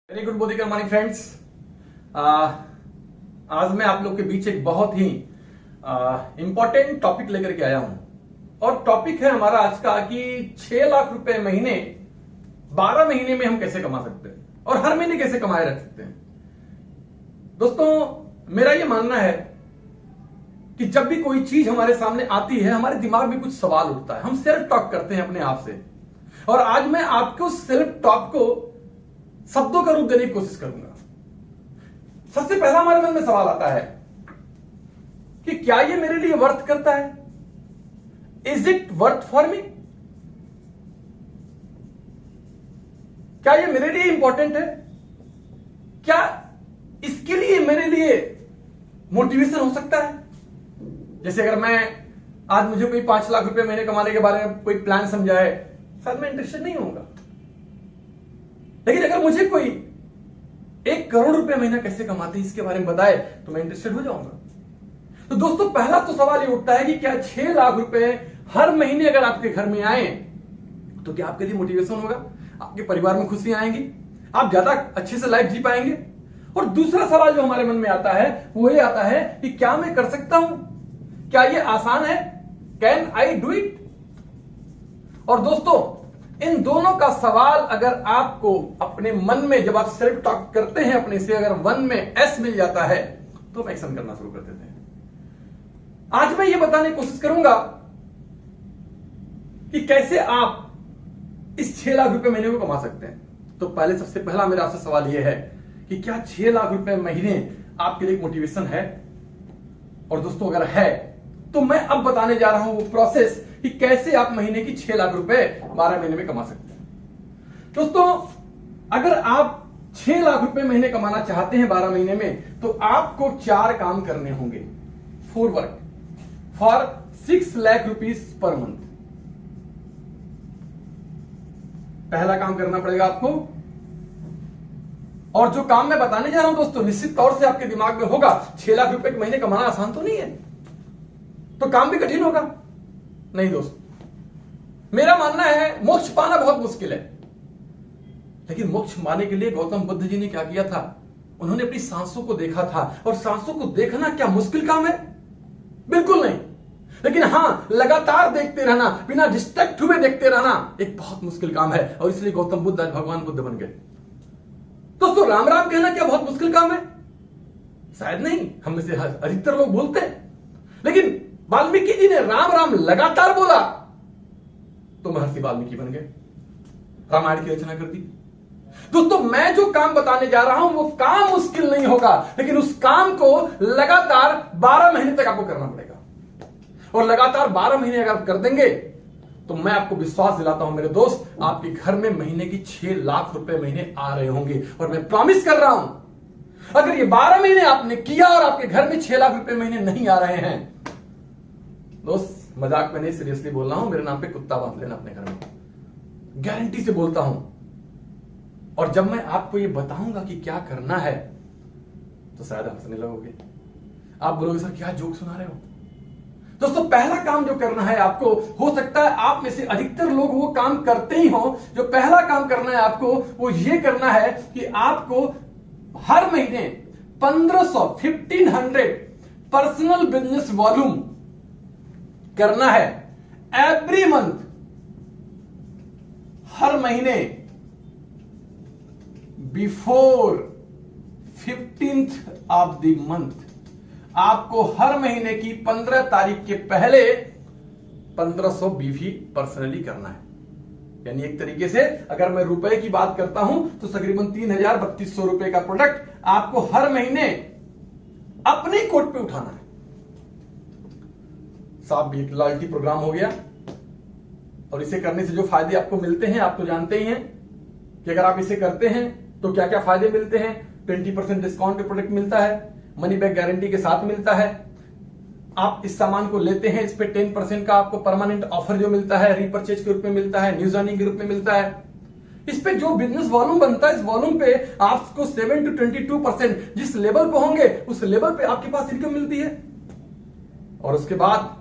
Very good morning morning friends. आज मैं आप लोग के बीच एक बहुत ही इंपॉर्टेंट टॉपिक लेकर के आया हूं और टॉपिक है हमारा आज का कि 6 लाख रुपए महीने 12 महीने में हम कैसे कमा सकते हैं और हर महीने कैसे कमाए रख सकते हैं। दोस्तों, मेरा यह मानना है कि जब भी कोई चीज हमारे सामने आती है हमारे दिमाग में कुछ सवाल उठता है, हम सेल्फ टॉक करते हैं अपने आप से। और आज मैं आपको सेल्फ टॉक को शब्दों का रूप देने की कोशिश करूंगा। सबसे पहला हमारे मन में सवाल आता है कि क्या ये मेरे लिए वर्थ करता है? Is it worth for me? क्या ये मेरे लिए इंपॉर्टेंट है? क्या इसके लिए मेरे लिए मोटिवेशन हो सकता है? जैसे अगर मैं आज मुझे कोई 5 लाख रुपए महीने कमाने के बारे में कोई प्लान समझाए, शायद मैं इंटरेस्टेड नहीं होऊंगा। लेकिन अगर मुझे कोई 1 करोड़ रुपए महीना कैसे कमाते हैं इसके बारे में बताए तो मैं इंटरेस्टेड हो जाऊंगा। तो दोस्तों, पहला तो सवाल ये उठता है कि क्या 6 लाख रुपए हर महीने अगर आपके घर में आए तो क्या आपके लिए मोटिवेशन होगा? आपके परिवार में खुशियां आएंगी? आप ज्यादा अच्छे से लाइफ जी पाएंगे? और दूसरा सवाल जो हमारे मन में आता है वो ये आता है कि क्या मैं कर सकता हूं? क्या ये आसान है? Can I do it? और दोस्तों, इन दोनों का सवाल अगर आपको अपने मन में जब आप सेल्फ टॉक करते हैं अपने से, अगर 1 में एस मिल जाता है तो हम एक्शन करना शुरू कर देते हैं। आज मैं ये बताने की कोशिश करूंगा कि कैसे आप इस 6 लाख रुपए महीने को कमा सकते हैं। तो पहले सबसे पहला मेरा आपसे सवाल यह है कि क्या 6 लाख रुपए महीने आपके लिए मोटिवेशन है? और दोस्तों, अगर है तो मैं अब बताने जा रहा हूं वो प्रोसेस कि कैसे आप महीने की 6 लाख रुपए 12 महीने में कमा सकते हैं। दोस्तों, अगर आप 6 लाख रुपए महीने कमाना चाहते हैं 12 महीने में तो आपको 4 काम करने होंगे। 4 work for 6 lakh rupees per month. पहला काम करना पड़ेगा आपको, और जो काम मैं बताने जा रहा हूं दोस्तों, निश्चित तौर से आपके दिमाग में होगा 6 लाख रुपए के महीने कमाना आसान तो नहीं है, तो काम भी कठिन होगा। नहीं दोस्त, मेरा मानना है मोक्ष पाना बहुत मुश्किल है, लेकिन मोक्ष पाने के लिए गौतम बुद्ध जी ने क्या किया था? उन्होंने अपनी सांसों को देखा था। और सांसों को देखना क्या मुश्किल काम है? बिल्कुल नहीं। लेकिन हां, लगातार देखते रहना, बिना डिस्ट्रैक्ट हुए देखते रहना एक बहुत मुश्किल काम है। और इसलिए गौतम बुद्ध आज भगवान बुद्ध बन गए। दोस्तों, राम राम कहना क्या बहुत मुश्किल काम है? शायद नहीं, हम में से अधिकतर लोग बोलते हैं। लेकिन वाल्मीकि जी ने राम राम लगातार बोला तो महर्षि वाल्मीकि बन गए, रामायण की रचना कर दी। दोस्तों, मैं जो काम बताने जा रहा हूं वो काम मुश्किल नहीं होगा, लेकिन उस काम को लगातार 12 महीने तक आपको करना पड़ेगा। और लगातार 12 महीने अगर आप कर देंगे तो मैं आपको विश्वास दिलाता हूं मेरे दोस्त, आपके घर में महीने की 6 लाख रुपए महीने आ रहे होंगे। और मैं प्रॉमिस कर रहा हूं, अगर ये 12 महीने आपने किया और आपके घर में 6 लाख रुपए महीने नहीं आ रहे हैं, दोस्त मजाक में नहीं, सीरियसली बोल रहा हूं, मेरे नाम पे कुत्ता बांध लेना अपने घर में, गारंटी से बोलता हूं। और जब मैं आपको ये बताऊंगा कि क्या करना है तो शायद हंसने लगोगे। आप बोलोगे सर क्या जोक सुना रहे हो? दोस्तों, पहला काम जो करना है आपको, हो सकता है आप में से अधिकतर लोग वो काम करते ही हो। जो पहला काम करना है आपको वो ये करना है कि आपको हर महीने 1500 पर्सनल बिजनेस वॉल्यूम करना है एवरी मंथ। हर महीने before 15th of the month आपको हर महीने की 15 तारीख के पहले 1500 बीवी पर्सनली करना है। यानी एक तरीके से अगर मैं रुपए की बात करता हूं तो तकरीबन 3,3200 रुपए का प्रोडक्ट आपको हर महीने अपने कोट पे उठाना है। साहब, एक लॉयल्टी प्रोग्राम हो गया, और इसे करने से जो फायदे आपको मिलते हैं आप तो जानते ही हैं कि अगर आप इसे करते हैं तो क्या क्या फायदे मिलते हैं। 20% डिस्काउंट पे प्रोडक्ट मिलता है, मनी बैक गारंटी के साथ मिलता है। आप इस सामान को लेते हैं, इस पे 10% का आपको परमानेंट ऑफर जो मिलता है रीपरचेज के रूप में मिलता है, न्यूज अर्निंग के रूप में मिलता है। इस पे जो बिजनेस वॉल्यूम बनता है, इस वॉल्यूम पे आपको 7 to 22% जिस लेवल पे होंगे उस लेवल पे आपके पास इनकम मिलती है। और उसके बाद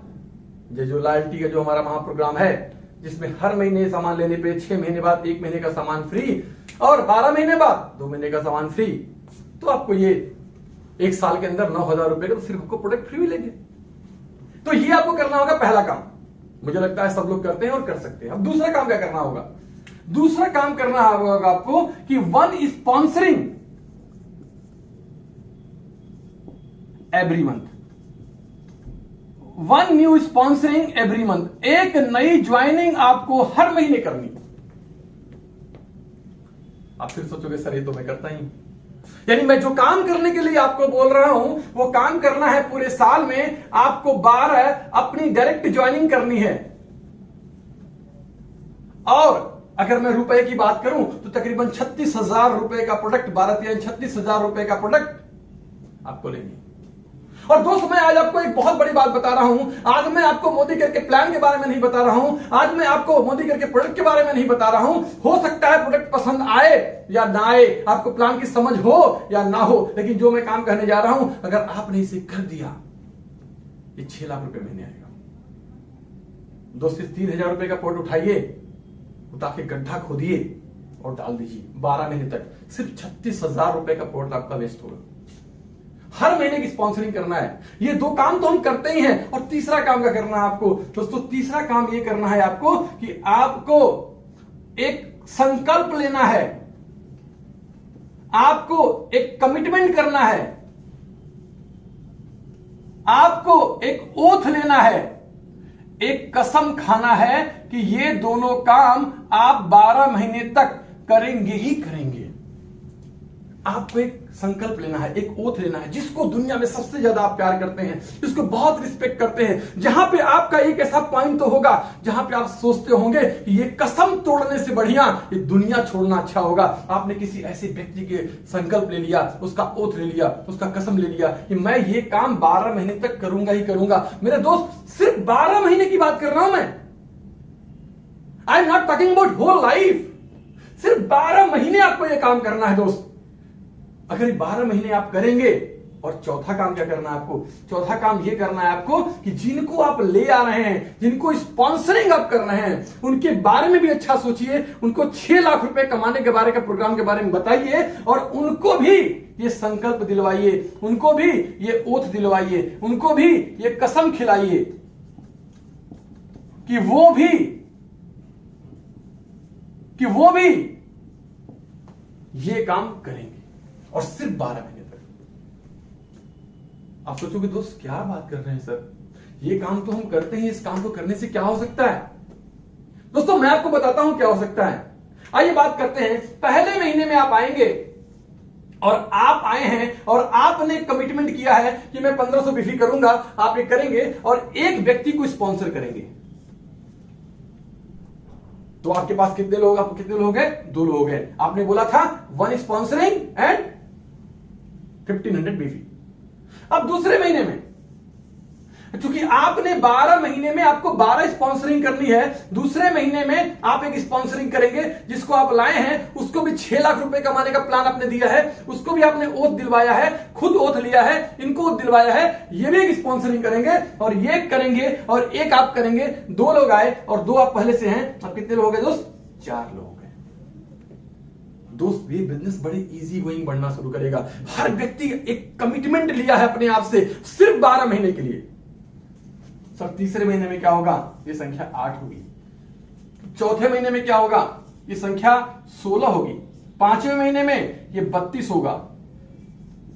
ये जो लॉयल्टी का जो हमारा महाप्रोग्राम है, जिसमें हर महीने सामान लेने पे 6 महीने बाद 1 महीने का सामान फ्री, और 12 महीने बाद 2 महीने का सामान फ्री, तो आपको ये 1 साल के अंदर 9,000 रुपए का तो सिर्फ आपको प्रोडक्ट फ्री मिलेंगे। तो ये आपको करना होगा पहला काम, मुझे लगता है सब लोग करते हैं और कर सकते हैं। अब दूसरा काम क्या करना होगा? दूसरा काम करना होगा आपको कि 1 sponsoring every month, 1 new sponsoring every month, एक नई ज्वाइनिंग आपको हर महीने करनी। आप फिर सोचोगे सर ये तो मैं करता ही, यानी मैं जो काम करने के लिए आपको बोल रहा हूं वो काम करना है पूरे साल में, आपको 12 अपनी डायरेक्ट ज्वाइनिंग करनी है। और अगर मैं रुपए की बात करूं तो तकरीबन 36,000 रुपए का प्रोडक्ट, 36,000 रुपए का प्रोडक्ट आपको लेनी। और दोस्तों मैं आज आपको एक बहुत बड़ी बात बता रहा हूं। आज मैं आपको मोदी केयर के प्लान के बारे में नहीं बता रहा हूं, आज मैं आपको मोदी केयर के प्रोडक्ट के बारे में नहीं बता रहा हूं। हो सकता है प्रोडक्ट पसंद आए या ना आए, आपको प्लान की समझ हो या ना हो, लेकिन जो मैं काम करने जा रहा हूं अगर आपने इसे कर दिया, ये 6 लाख रुपए महीने आएगा। दोस्तों 3,000 रुपए का पोर्ट उठाइए, उठा के गड्ढा खोदिए और डाल दीजिए। 12 महीने तक सिर्फ 36,000 रुपए का पोर्ट आपका वेस्ट होगा। हर महीने की स्पॉन्सरिंग करना है। ये 2 काम तो हम करते ही हैं, और तीसरा काम क्या करना है आपको दोस्तों? तीसरा काम ये करना है आपको कि आपको एक संकल्प लेना है, आपको एक कमिटमेंट करना है, आपको एक ओथ लेना है, एक कसम खाना है कि ये दोनों काम आप 12 महीने तक करेंगे ही करेंगे। आपको एक संकल्प लेना है, एक ओथ लेना है, जिसको दुनिया में सबसे ज्यादा आप प्यार करते हैं, जिसको बहुत रिस्पेक्ट करते हैं, जहां पे आपका एक ऐसा पॉइंट तो होगा जहां पे आप सोचते होंगे कि ये कसम तोड़ने से बढ़िया ये दुनिया छोड़ना अच्छा होगा। आपने किसी ऐसे व्यक्ति के संकल्प ले लिया, उसका ओथ ले लिया, उसका कसम ले लिया कि मैं ये काम 12 महीने तक करूंगा ही करूंगा। मेरे दोस्त सिर्फ 12 महीने की बात कर रहा हूं मैं, I am not talking about whole life. सिर्फ 12 महीने आपको यह काम करना है दोस्त। अगर ये 12 महीने आप करेंगे, और चौथा काम क्या करना है आपको? चौथा काम ये करना है आपको कि जिनको आप ले आ रहे हैं, जिनको स्पॉन्सरिंग आप कर रहे हैं, उनके बारे में भी अच्छा सोचिए, उनको 6 लाख रुपए कमाने के बारे का प्रोग्राम के बारे में बताइए, और उनको भी ये संकल्प दिलवाइए, उनको भी ये ओथ दिलवाइए, उनको भी ये कसम खिलाइए कि वो भी ये काम करेंगे, और सिर्फ 12 महीने तक। आप सोचोगे दोस्त क्या बात कर रहे हैं सर, ये काम तो हम करते हैं, इस काम को करने से क्या हो सकता है? दोस्तों मैं आपको बताता हूं क्या हो सकता है। आइए बात करते हैं। पहले महीने में आप आएंगे, और आप आए हैं और आपने कमिटमेंट किया है कि मैं 1500 बिफी करूंगा, आप ये करेंगे और एक व्यक्ति को स्पॉन्सर करेंगे। तो आपके पास कितने लोग हैं? 2 लोग हैं। आपने बोला था 1 स्पॉन्सरिंग एंड 1500 बीफी। अब दूसरे महीने में, क्योंकि आपने 12 महीने में आपको 12 स्पॉन्सरिंग करनी है, दूसरे महीने में आप एक स्पॉन्सरिंग करेंगे, जिसको आप लाए हैं उसको भी 6 लाख रुपए कमाने का प्लान आपने दिया है, उसको भी आपने ओथ दिलवाया है, खुद ओथ लिया है, इनको ओथ दिलवाया है, ये भी एक स्पॉन्सरिंग करेंगे, और ये करेंगे और एक आप करेंगे। 2 लोग आए और 2 आप पहले से हैं। अब कितने लोग हो गए दोस्त? 4 लोग। दोस्त ये बिजनेस बड़े इजी गोइंग बढ़ना शुरू करेगा। हर व्यक्ति एक कमिटमेंट लिया है अपने आप से सिर्फ 12 महीने के लिए। सर तीसरे महीने में क्या होगा? ये संख्या 8 होगी। चौथे महीने में क्या होगा? ये संख्या 16 होगी। 5वें महीने में ये 32 होगा।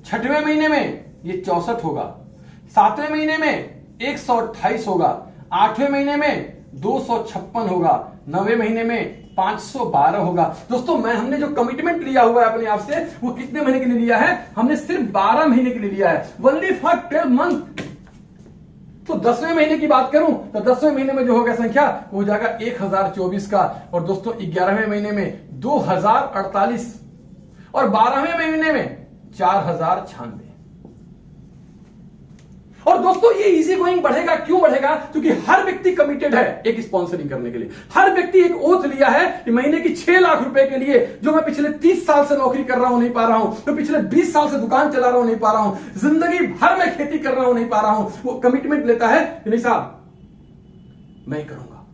6वें महीने में ये 64 होगा। 7वें महीने में 128 होगा। 8वें महीने में 256 होगा। 9वें महीने में 512 होगा। दोस्तों हमने जो कमिटमेंट लिया हुआ है अपने आप से, वो कितने महीने के लिए लिया है? हमने सिर्फ 12 महीने के लिए लिया है, ओनली फॉर 12 मंथ। तो 10वें महीने की बात करूं तो 10वें महीने में जो होगा संख्या वो हो जाएगा 1024 का, और दोस्तों 11वें महीने में 2048, और 12वें महीने में 4096। और दोस्तों ये इजी गोइंग बढ़ेगा। क्यों बढ़ेगा? क्योंकि हर व्यक्ति कमिटेड है एक स्पॉन्सरिंग करने के लिए। हर व्यक्ति एक ओथ लिया है कि महीने की 6 लाख रुपए के लिए, जो मैं पिछले 30 साल से नौकरी कर रहा हूं नहीं पा रहा हूं, तो पिछले 20 साल से दुकान चला रहा हूं नहीं पा रहा हूं, जिंदगी भर में खेती कर रहा हूं नहीं पा रहा हूं, वो कमिटमेंट लेता है कि नहीं साहब मैं करूंगा।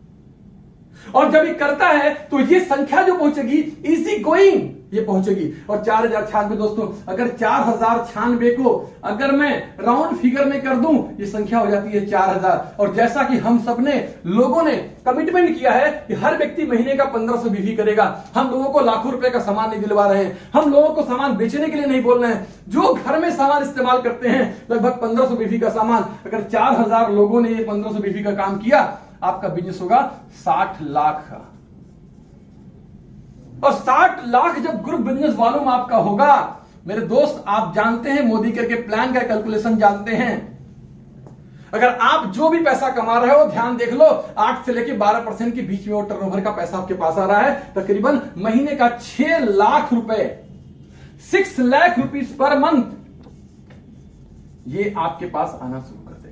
और जब ये करता है तो ये संख्या जो पहुंचेगी इजी गोइंग ये पहुंचेगी। और 4096 दोस्तों, अगर 4096 को अगर मैं राउंड फिगर में कर दूं, ये संख्या हो जाती है 4000। और जैसा कि हम सबने लोगों ने कमिटमेंट किया है कि हर व्यक्ति महीने का 1500 बीवी करेगा। हम लोगों को लाखों रुपए का सामान नहीं दिलवा रहे हैं, हम लोगों को सामान बेचने के लिए नहीं बोल रहे हैं। जो घर में सामान इस्तेमाल करते हैं लगभग 1500 बीवी का सामान, अगर 4000 लोगों ने ये 1500 बीवी का काम किया, आपका बिजनेस होगा 60 लाख का। और 60 लाख जब ग्रुप बिजनेस वालों में आपका होगा, मेरे दोस्त आप जानते हैं मोदी करके प्लान का कैलकुलेशन जानते हैं। अगर आप जो भी पैसा कमा रहे हो, ध्यान देख लो, 8 से लेकर 12% के बीच में वो टर्नओवर का पैसा आपके पास आ रहा है। तकरीबन महीने का 6 लाख रुपए, 6 लाख रुपीज पर मंथ, ये आपके पास आना शुरू कर देगा।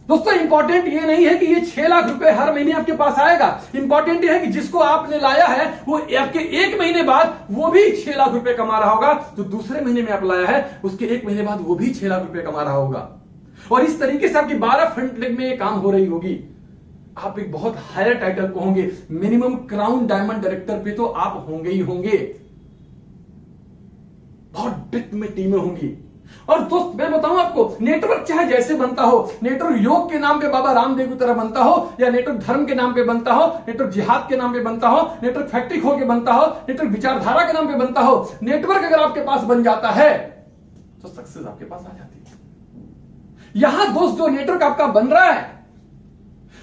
दोस्तों इंपॉर्टेंट ये नहीं है कि ये 6 लाख रुपए हर महीने आपके पास आएगा। इंपॉर्टेंट ये है कि जिसको आपने लाया है वो आपके 1 महीने बाद वो भी 6 लाख रुपए कमा रहा होगा। जो दूसरे महीने में आप लाया है उसके 1 महीने बाद वो भी 6 लाख रुपए कमा रहा होगा। और इस तरीके से आपकी 12 फ्रंट लेग में ये काम हो रही होगी। आप एक बहुत हायर टाइटल को होंगे, मिनिमम क्राउन डायमंड डायरेक्टर पे तो आप होंगे ही होंगे। बहुत डेप्थ में टीमें होंगी। और दोस्त मैं बताऊं आपको, नेटवर्क चाहे जैसे बनता हो, नेटवर्क योग के नाम पे बाबा रामदेव की तरह बनता हो, या नेटवर्क धर्म के नाम पे बनता हो, नेटवर्क जिहाद के नाम पे बनता हो, नेटवर्क फैक्ट्री खोल के बनता हो, नेटवर्क विचारधारा के नाम पे बनता हो, नेटवर्क अगर आपके पास बन जाता है तो सक्सेस आपके पास आ जाती है। यहां दोस्त जो नेटवर्क आपका बन रहा है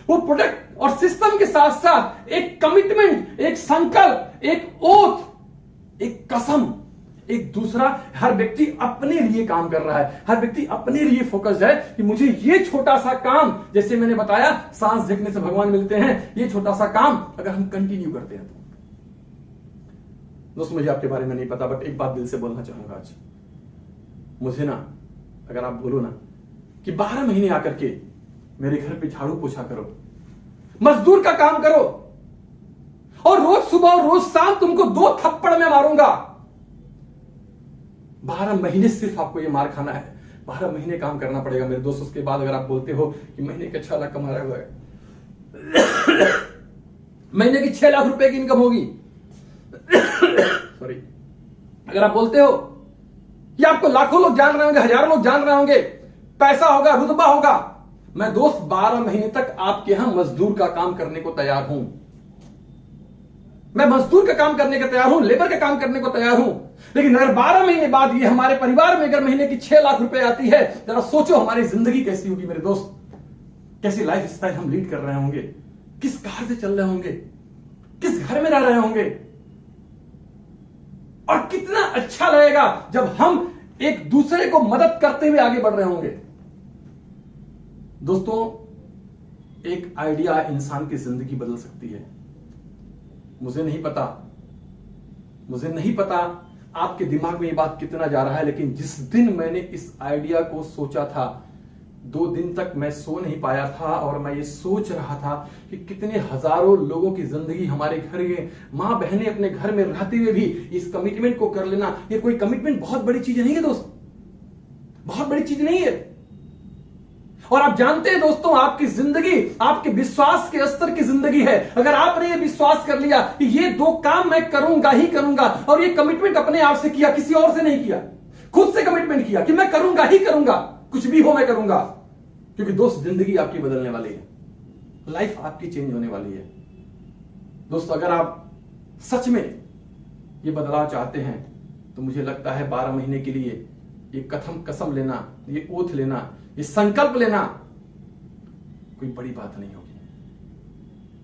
वो प्रोडक्ट और सिस्टम के साथ साथ एक कमिटमेंट, एक संकल्प, एक ओथ, एक कसम, एक दूसरा, हर व्यक्ति अपने लिए काम कर रहा है, हर व्यक्ति अपने लिए फोकस्ड है कि मुझे ये छोटा सा काम, जैसे मैंने बताया सांस झेलने से भगवान मिलते हैं, ये छोटा सा काम अगर हम कंटिन्यू करते हैं तो। दोस्त मुझे आपके बारे में नहीं पता, बट एक बात दिल से बोलना चाहूंगा आज। मुझे ना, अगर आप बोलो ना कि 12 महीने आकर के मेरे घर पे झाड़ू पोछा करो, मजदूर का काम करो, और रोज सुबह और रोज शाम तुमको 2 थप्पड़ में मारूंगा। 12 महीने सिर्फ आपको ये मार खाना है, 12 महीने काम करना पड़ेगा मेरे दोस्त। उसके बाद अगर आप बोलते हो कि महीने के 6 लाख कमा रहा है, महीने की 6 लाख रुपए की इनकम होगी, सॉरी, अगर आप बोलते हो कि आपको लाखों लोग जान रहे होंगे, हजारों लोग जान रहे होंगे, पैसा होगा, रुतबा होगा, मैं दोस्त 12 महीने तक आपके यहां मजदूर का काम करने को तैयार हूं। मैं मजदूर का काम करने को तैयार हूं, लेबर का काम करने को तैयार हूं। लेकिन अगर 12 महीने बाद ये हमारे परिवार में अगर महीने की 6 लाख रुपए आती है, जरा सोचो हमारी जिंदगी कैसी होगी मेरे दोस्त। कैसी लाइफ स्टाइल हम लीड कर रहे होंगे, किस कार से चल रहे होंगे, किस घर में रह रहे होंगे, और कितना अच्छा लगेगा जब हम एक दूसरे को मदद करते हुए आगे बढ़ रहे होंगे। दोस्तों एक आइडिया इंसान की जिंदगी बदल सकती है। मुझे नहीं पता आपके दिमाग में ये बात कितना जा रहा है, लेकिन जिस दिन मैंने इस आइडिया को सोचा था, 2 दिन तक मैं सो नहीं पाया था, और मैं ये सोच रहा था कि कितने हजारों लोगों की जिंदगी हमारे घर में, मां बहनें अपने घर में रहते हुए भी इस कमिटमेंट को कर लेना। ये कोई कमिटमेंट बहुत बड़ी चीज नहीं है दोस्त, बहुत बड़ी चीज नहीं है। और आप जानते हैं दोस्तों, आपकी जिंदगी आपके विश्वास के स्तर की जिंदगी है। अगर आपने ये विश्वास कर लिया कि ये 2 काम मैं करूंगा ही करूंगा, और ये कमिटमेंट अपने आप से किया, किसी और से नहीं किया, खुद से कमिटमेंट किया कि मैं करूंगा ही करूंगा, कुछ भी हो मैं करूंगा, क्योंकि दोस्त जिंदगी आपकी बदलने वाली है, लाइफ आपकी चेंज होने वाली है। दोस्तों अगर आप सच में ये बदलाव चाहते हैं तो मुझे लगता है 12 महीने के लिए ये कसम लेना, ये ओथ लेना, ये संकल्प लेना कोई बड़ी बात नहीं होगी।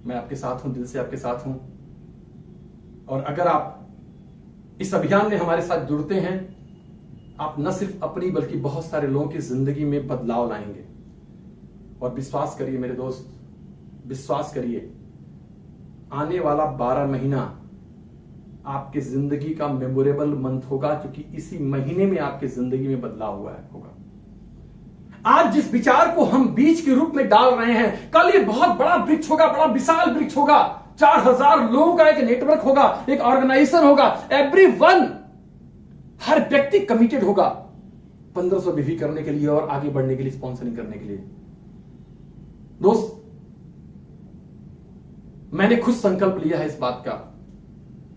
मैं आपके साथ हूं, दिल से आपके साथ हूं। और अगर आप इस अभियान में हमारे साथ जुड़ते हैं, आप न सिर्फ अपनी बल्कि बहुत सारे लोगों की जिंदगी में बदलाव लाएंगे। और विश्वास करिए मेरे दोस्त, विश्वास करिए, आने वाला 12 महीना आपके जिंदगी का मेमोरेबल मंथ होगा, क्योंकि इसी महीने में आपकी जिंदगी में बदलाव हुआ होगा। आज जिस विचार को हम बीज के रूप में डाल रहे हैं, कल ये बहुत बड़ा वृक्ष होगा, बड़ा विशाल वृक्ष होगा। 4000 लोगों का एक नेटवर्क होगा, एक ऑर्गेनाइजेशन होगा। एवरीवन, हर व्यक्ति कमिटेड होगा 1500 बीवी करने के लिए और आगे बढ़ने के लिए, स्पॉन्सरिंग करने के लिए। दोस्त, मैंने खुद संकल्प लिया है इस बात का,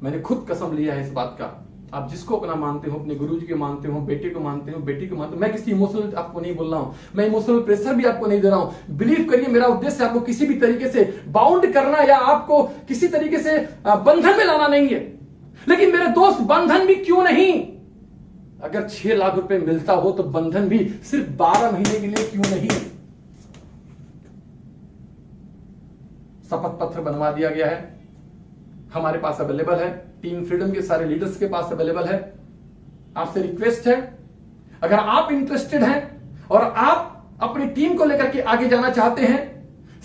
मैंने खुद कसम लिया है इस बात का। आप जिसको अपना मानते हो, अपने गुरुजी को मानते हो, बेटे को मानते हो, बेटी को मानते हो, मैं किसी इमोशनल आपको नहीं बोल रहा हूं, मैं इमोशनल प्रेशर भी आपको नहीं दे रहा हूं। बिलीव करिए, मेरा उद्देश्य आपको किसी भी तरीके से बाउंड करना या आपको किसी तरीके से बंधन में लाना नहीं है। लेकिन मेरे दोस्त, बंधन भी क्यों नहीं, अगर 6 लाख रुपए मिलता हो तो बंधन भी सिर्फ 12 महीने के लिए क्यों नहीं। शपथ पत्र बनवा दिया गया है, हमारे पास अवेलेबल है, टीम फ्रीडम के सारे लीडर्स के पास अवेलेबल है। आपसे रिक्वेस्ट है, अगर आप इंटरेस्टेड हैं और आप अपनी टीम को लेकर के आगे जाना चाहते हैं,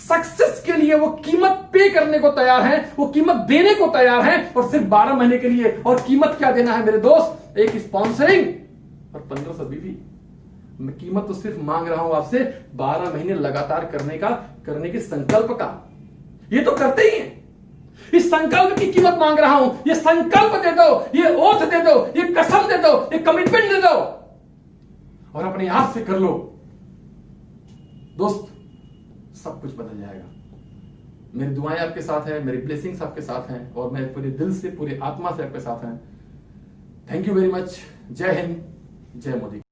सक्सेस के लिए वो कीमत पे करने को तैयार हैं, वो कीमत देने को तैयार हैं, और सिर्फ 12 महीने के लिए। और कीमत क्या देना है मेरे दोस्त, एक स्पॉन्सरिंग और 1500 बीवी। मैं कीमत तो सिर्फ मांग रहा हूं आपसे 12 महीने लगातार करने के संकल्प का। ये तो करते ही हैं, इस संकल्प की कीमत मांग रहा हूं। ये संकल्प दे दो, ये ओथ दे दो, ये कसम दे दो, ये कमिटमेंट दे दो और अपने आप से कर लो दोस्त, सब कुछ बदल जाएगा। मेरी दुआएं आपके साथ हैं, मेरी ब्लेसिंग्स आपके साथ हैं, और मैं पूरे दिल से, पूरी आत्मा से आपके साथ हैं। Thank you very much. जय हिंद, जय मोदी।